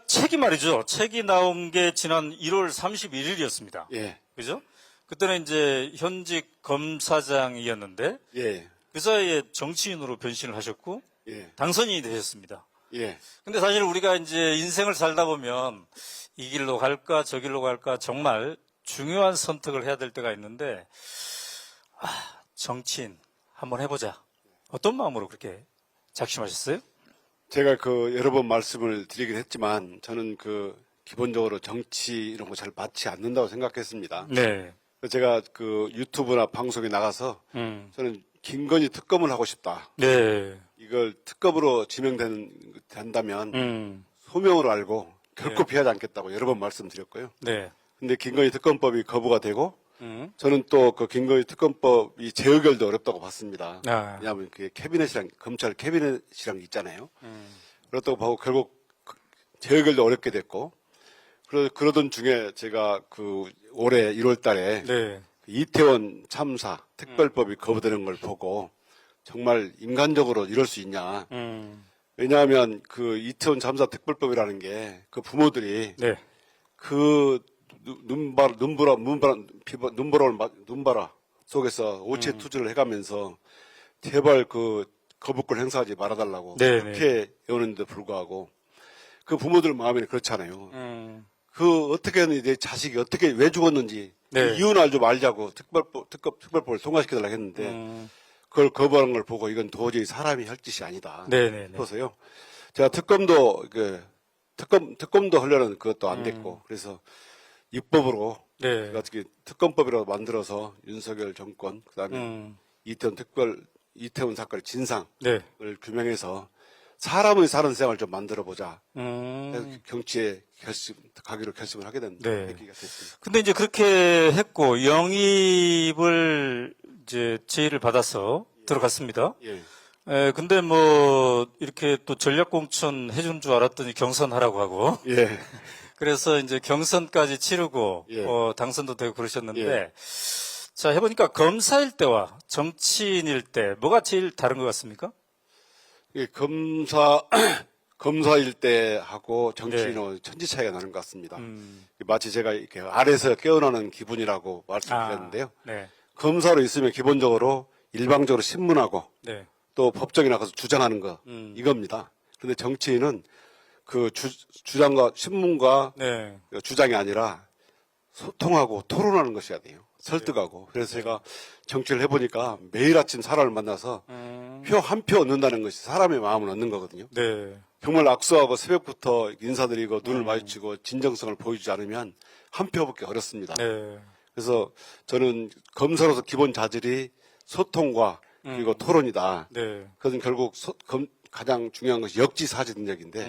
책이 말이죠. 책이 나온 게 지난 1월 31일이었습니다. 예, 그죠? 그때는 이제 현직 검사장이었는데 예, 그 사이에 정치인으로 변신을 하셨고 예, 당선인이 되셨습니다. 예, 근데 사실 우리가 이제 인생을 살다 보면 이 길로 갈까 저 길로 갈까 정말 중요한 선택을 해야 될 때가 있는데 정치인 한번 해보자. 어떤 마음으로 그렇게 작심하셨어요? 제가 여러 번 말씀을 드리긴 했지만 저는 기본적으로 정치 이런 거 잘 맞지 않는다고 생각했습니다. 네. 그래서 제가 유튜브나 방송에 나가서 저는 김건희 특검을 하고 싶다. 네. 이걸 특검으로 지명된다면 음. 소명으로 알고 결코 피하지 않겠다고 여러 번 말씀드렸고요. 네. 근데 김건희 특검법이 거부가 되고 음. 저는 또 김건희 특검법이 재의결도 어렵다고 봤습니다. 아. 왜냐하면 그게 검찰 캐비넷이랑 있잖아요. 그렇다고 보고 결국 재의결도 어렵게 됐고 그러던 중에 제가 올해 1월 달에 네. 이태원 참사 특별법이 거부되는 걸 보고 정말 인간적으로 이럴 수 있냐. 왜냐하면 이태원 참사 특별법이라는 게 부모들이 네. 눈보라 속에서 오체 투지를 해가면서 제발 거부권 행사하지 말아달라고 네, 그렇게 애우는데 불구하고 그 부모들 마음이 그렇잖아요. 어떻게는 내 자식이 왜 죽었는지 네. 그 이유는 알좀 알자고 특별법을 통과시켜달라고 했는데 그걸 거부하는 걸 보고 이건 도저히 사람이 할 짓이 아니다 네네네. 싶어서요. 제가 특검도 하려는 그것도 안 됐고 그래서 입법으로 네. 어떻게 특검법이라도 만들어서 윤석열 정권 그다음에 이태원 사건의 진상을 네. 규명해서 사람의 사는 생활을 좀 만들어 보자. 정치에 가기로 결심을 하게 된 네. 계기가 됐습니다. 근데 이제 그렇게 했고 영입을 이제 제의를 받아서 들어갔습니다. 예. 근데 이렇게 또 전략공천 해준 줄 알았더니 경선하라고 하고 예. 그래서 이제 경선까지 치르고 예. 당선도 되고 그러셨는데 예. 자 해보니까 검사일 때와 정치인일 때 뭐가 제일 다른 것 같습니까? 예, 검사일 때하고 정치인은 천지 차이가 나는 것 같습니다. 마치 제가 이렇게 아래서 깨어나는 기분이라고 말씀드렸는데요. 네. 검사로 검사로 있으면 기본적으로 일방적으로 신문하고 네. 또 법정에 나가서 주장하는 거 이겁니다. 그런데 정치인은 주장과 신문과 네. 주장이 아니라 소통하고 토론하는 것이어야 돼요. 설득하고. 그래서 제가 정치를 해보니까 매일 아침 사람을 만나서 표 한 표 얻는다는 것이 사람의 마음을 얻는 거거든요. 네. 정말 악수하고 새벽부터 인사드리고 눈을 마주치고 진정성을 보여주지 않으면 한 표 얻기 어렵습니다. 네. 그래서 저는 검사로서 기본 자질이 소통과 그리고 토론이다. 네. 그것은 결국 가장 중요한 것이 역지사지 능력인데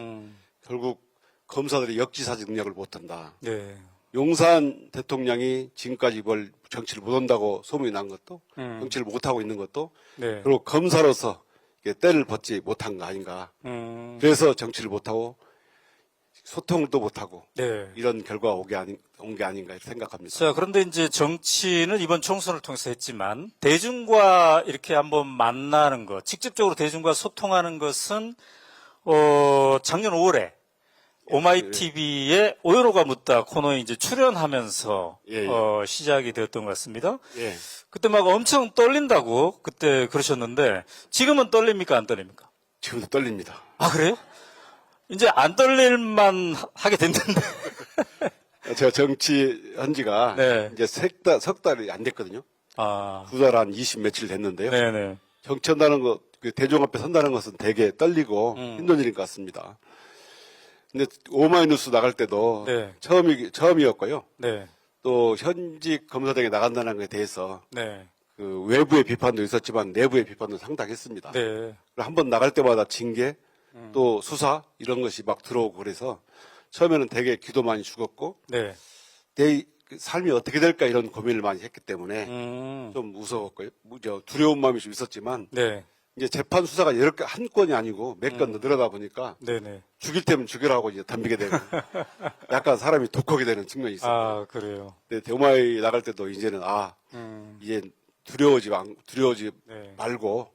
결국 검사들이 역지사지 능력을 못한다. 네. 용산 대통령이 지금까지 정치를 못한다고 소문이 난 것도 정치를 못하고 있는 것도 네. 그리고 검사로서 때를 벗지 못한 거 아닌가. 그래서 정치를 못하고 소통도 못하고 네. 이런 결과가 온 게 아닌가 생각합니다. 자, 그런데 이제 정치는 이번 총선을 통해서 했지만 대중과 이렇게 한번 만나는 것, 직접적으로 대중과 소통하는 것은 작년 5월에 오마이 TV의 오연호가 묻다 코너에 이제 출연하면서 예, 예. 시작이 되었던 것 같습니다. 예. 그때 막 엄청 떨린다고 그때 그러셨는데 지금은 떨립니까 안 떨립니까? 지금도 떨립니다. 아 그래요? 이제 안 떨릴만 하게 됐는데. 제가 정치한 지가 네. 이제 석 달이 안 됐거든요. 아, 2달 한 20 며칠 됐는데요. 네네. 정치한다는 것, 대중 앞에 선다는 것은 되게 떨리고 힘든 일인 것 같습니다. 근데 오마이뉴스 나갈 때도 네. 처음이었고요. 네. 또 현직 검사장에 나간다는 것에 대해서 네. 외부의 비판도 있었지만 내부의 비판도 상당했습니다. 네. 한번 나갈 때마다 징계, 또 수사 이런 것이 막 들어오고 그래서 처음에는 되게 기도 많이 죽었고 네. 내 삶이 어떻게 될까 이런 고민을 많이 했기 때문에 좀 무서웠고요. 두려운 마음이 좀 있었지만 네. 이제 재판 수사가 여러 개 한 건이 아니고 몇 건 늘어다 보니까 네네. 죽일 때면 죽여라고 이제 덤비게 되고 약간 사람이 독하게 되는 측면이 있어요. 아, 그래요. 근데 대마에 나갈 때도 이제는 이제 두려워지 네. 말고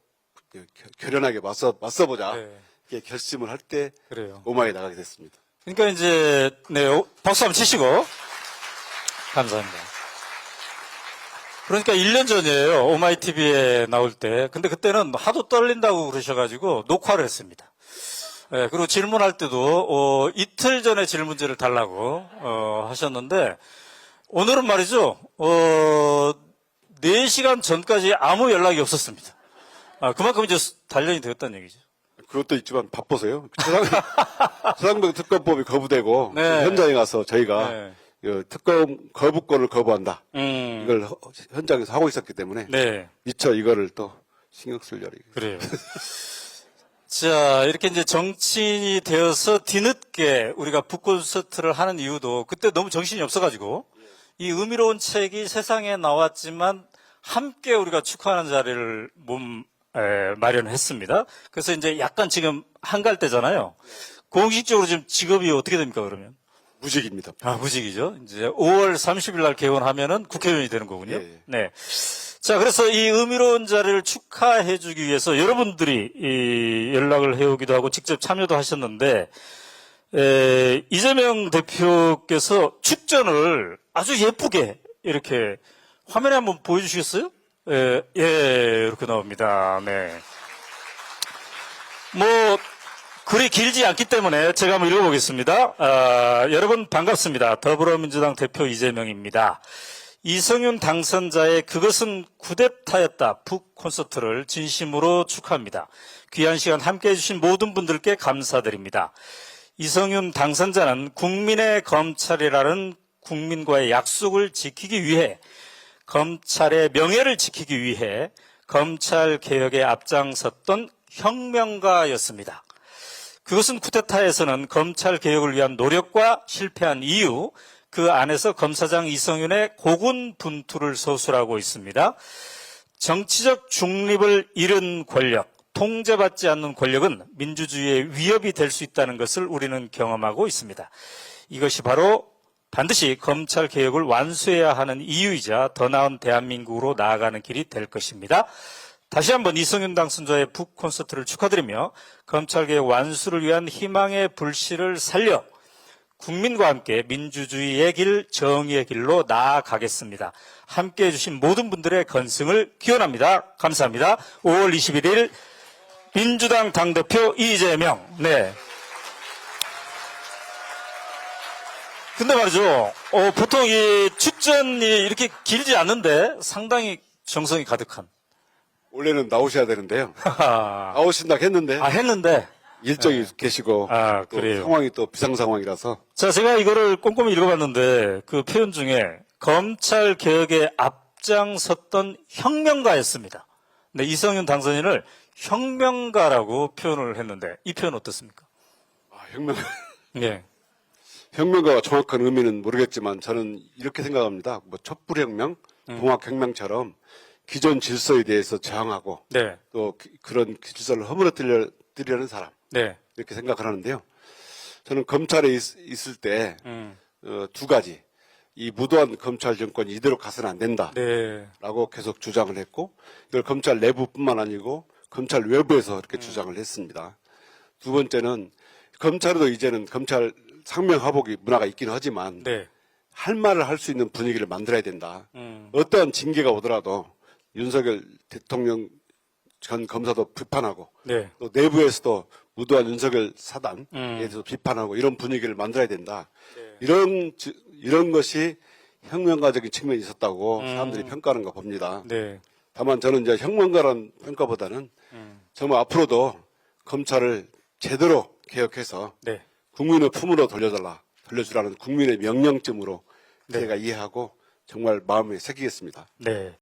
결연하게 맞서보자 네. 이렇게 결심을 할 때 그래요. 오마에 나가게 됐습니다. 그러니까 이제 네, 박수 한번 치시고 감사합니다. 그러니까 1년 전이에요. 오마이TV에 나올 때. 근데 그때는 하도 떨린다고 그러셔가지고 녹화를 했습니다. 예, 그리고 질문할 때도 이틀 전에 질문지를 달라고 하셨는데 오늘은 말이죠. 4시간 전까지 아무 연락이 없었습니다. 그만큼 이제 단련이 되었다는 얘기죠. 그것도 있지만 바빠서요. 최상병 특검법이 거부되고 네. 현장에 가서 저희가 네. 그 특검 거부권을 거부한다. 음. 이걸 현장에서 하고 있었기 때문에 네. 미처 이거를 또 신경 쓸 열이. 그래요. 자, 이렇게 이제 정치인이 되어서 뒤늦게 우리가 북콘서트를 하는 이유도 그때 너무 정신이 없어가지고 이 의미로운 책이 세상에 나왔지만 함께 우리가 축하하는 자리를 마련했습니다. 그래서 이제 약간 지금 한갈 때잖아요. 공식적으로 지금 직업이 어떻게 됩니까, 그러면? 무직입니다. 무직이죠. 이제 5월 30일 날 개원하면은 국회의원이 되는 거군요. 예. 네. 자, 그래서 이 의미로운 자리를 축하해주기 위해서 여러분들이 연락을 해오기도 하고 직접 참여도 하셨는데, 이재명 대표께서 축전을 아주 예쁘게 이렇게 화면에 한번 보여주시겠어요? 예, 이렇게 나옵니다. 네. 뭐, 글이 길지 않기 때문에 제가 한번 읽어보겠습니다. 여러분 반갑습니다. 더불어민주당 대표 이재명입니다. 이성윤 당선자의 그것은 쿠데타였다 북 콘서트를 진심으로 축하합니다. 귀한 시간 함께해 주신 모든 분들께 감사드립니다. 이성윤 당선자는 국민의 검찰이라는 국민과의 약속을 지키기 위해 검찰의 명예를 지키기 위해 검찰 개혁에 앞장섰던 혁명가였습니다. 그것은 쿠데타에서는 검찰 개혁을 위한 노력과 실패한 이유, 그 안에서 검사장 이성윤의 고군분투를 서술하고 있습니다. 정치적 중립을 잃은 권력, 통제받지 않는 권력은 민주주의의 위협이 될 수 있다는 것을 우리는 경험하고 있습니다. 이것이 바로 반드시 검찰 개혁을 완수해야 하는 이유이자 더 나은 대한민국으로 나아가는 길이 될 것입니다. 다시 한번 이성윤 당선자의 북 콘서트를 축하드리며 검찰개혁 완수를 위한 희망의 불씨를 살려 국민과 함께 민주주의의 길, 정의의 길로 나아가겠습니다. 함께해 주신 모든 분들의 건승을 기원합니다. 감사합니다. 5월 21일 민주당 당대표 이재명. 네. 근데 말이죠. 보통 이 축전이 이렇게 길지 않는데 상당히 정성이 가득한. 원래는 나오셔야 되는데요. 나오신다고 했는데 했는데. 일정이 계시고 또 그래요. 상황이 또 비상 상황이라서 자, 제가 이거를 꼼꼼히 읽어봤는데 그 표현 중에 검찰 개혁에 앞장섰던 혁명가였습니다. 네, 이성윤 당선인을 혁명가라고 표현을 했는데 이 표현 어떻습니까? 네. 혁명가가 정확한 의미는 모르겠지만 저는 이렇게 생각합니다. 뭐 촛불혁명, 동학혁명처럼 기존 질서에 대해서 저항하고 네. 또 그런 질서를 허물어뜨리려는 사람 네. 이렇게 생각을 하는데요. 저는 검찰에 있을 때 두 가지 이 무도한 검찰 정권이 이대로 가서는 안 된다라고 네. 계속 주장을 했고 이걸 검찰 내부뿐만 아니고 검찰 외부에서 이렇게 주장을 했습니다. 두 번째는 검찰에도 이제는 검찰 상명하복이 문화가 있긴 하지만 네. 할 말을 할 수 있는 분위기를 만들어야 된다. 어떠한 징계가 오더라도 윤석열 대통령 전 검사도 비판하고 네. 또 내부에서도 무도한 윤석열 사단에 대해서 비판하고 이런 분위기를 만들어야 된다. 이런 것이 혁명가적인 측면이 있었다고 사람들이 평가하는 거 봅니다. 네. 다만 저는 이제 혁명가라는 평가보다는 정말 앞으로도 검찰을 제대로 개혁해서 네. 국민의 품으로 돌려주라는 국민의 명령쯤으로 제가 이해하고 정말 마음에 새기겠습니다. 네.